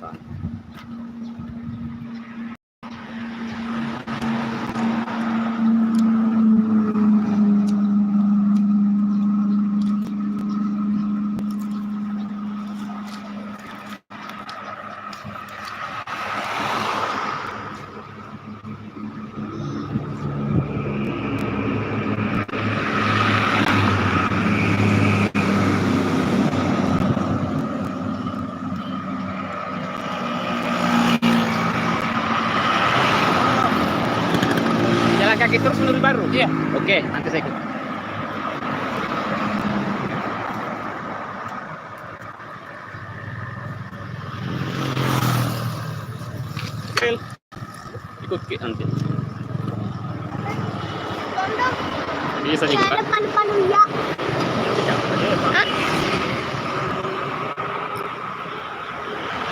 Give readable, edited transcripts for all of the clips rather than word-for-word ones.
Makassar. Kaki terus menuju Baru? Iya. Oke, nanti saya ikut. Ikut ke nanti. Bisa juga. Ada palu-palu ya.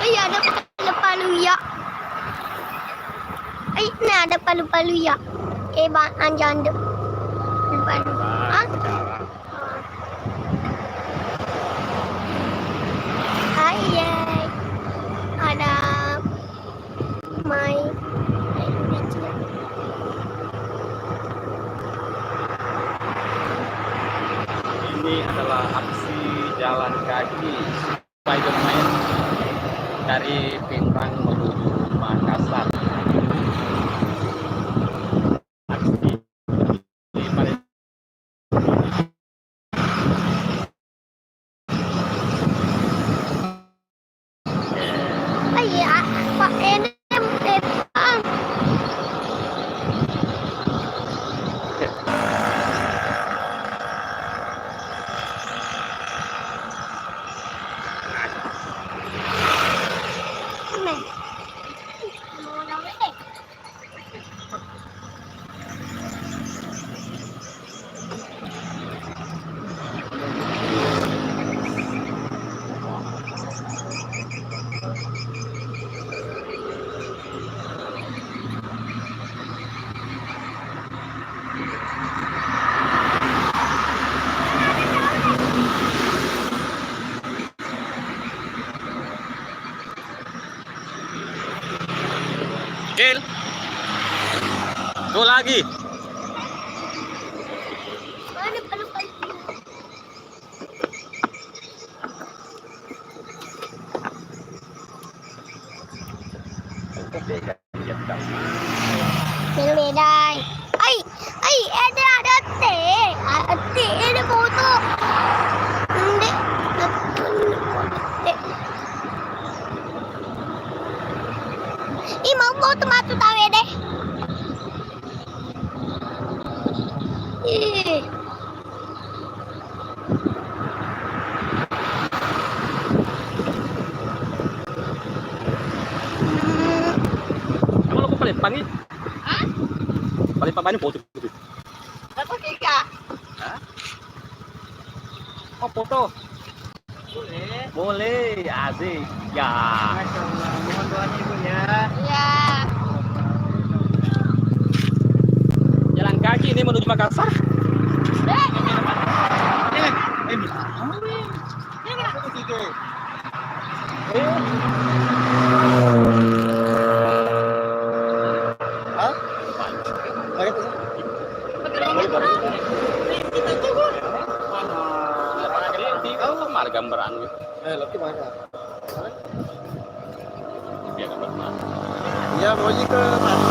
Iya ada palu-palu ya. Ini ada palu-palu ya. Bang anjang de. Palu. Hai. Ada mai. Ini adalah aksi jalan kaki Spiderman dari Pinrang menuju Makassar. Gil, tuh lagi. Mana palu-palu? Beledai. Ada teh. Ada foto. Mau foto matu tawe deh. Kamu lo paling pangit? Hah? Paling paling foto gitu. Foto kika. Hah? Oh foto. Boleh. Boleh, asik. Ya. Mohon doanya Ibu ya. Ya. Jalan kaki ini menuju Makassar. Gambaran gitu. Lagi mana? Dia gambar mana? Ya, mau ke mana?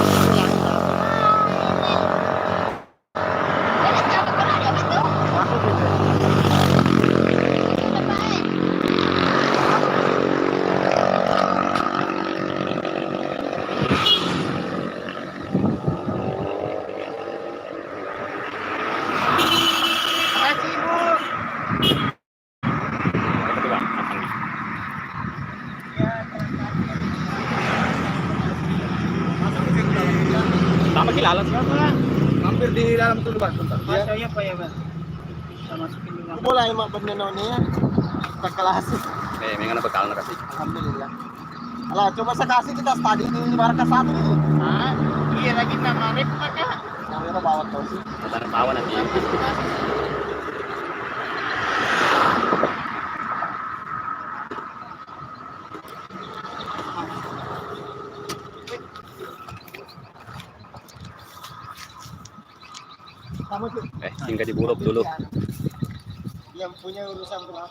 Sama kilala siapa? Hampir di dalam tuh Bang. Mas, saya apa ya, Bang? Kita masukin di dalam. Mulai mak benenonnya kita kelas. Mengenai bekal kasih. Alhamdulillah. Alah, coba saya kasih kita tadi di Barca 1 ini. Ah, iya lagi nama rep maka. Yang bawa tuh sih. Tanah bawah nanti. Kamu tuh Singgah di Bulog dulu. yang punya urusan berat.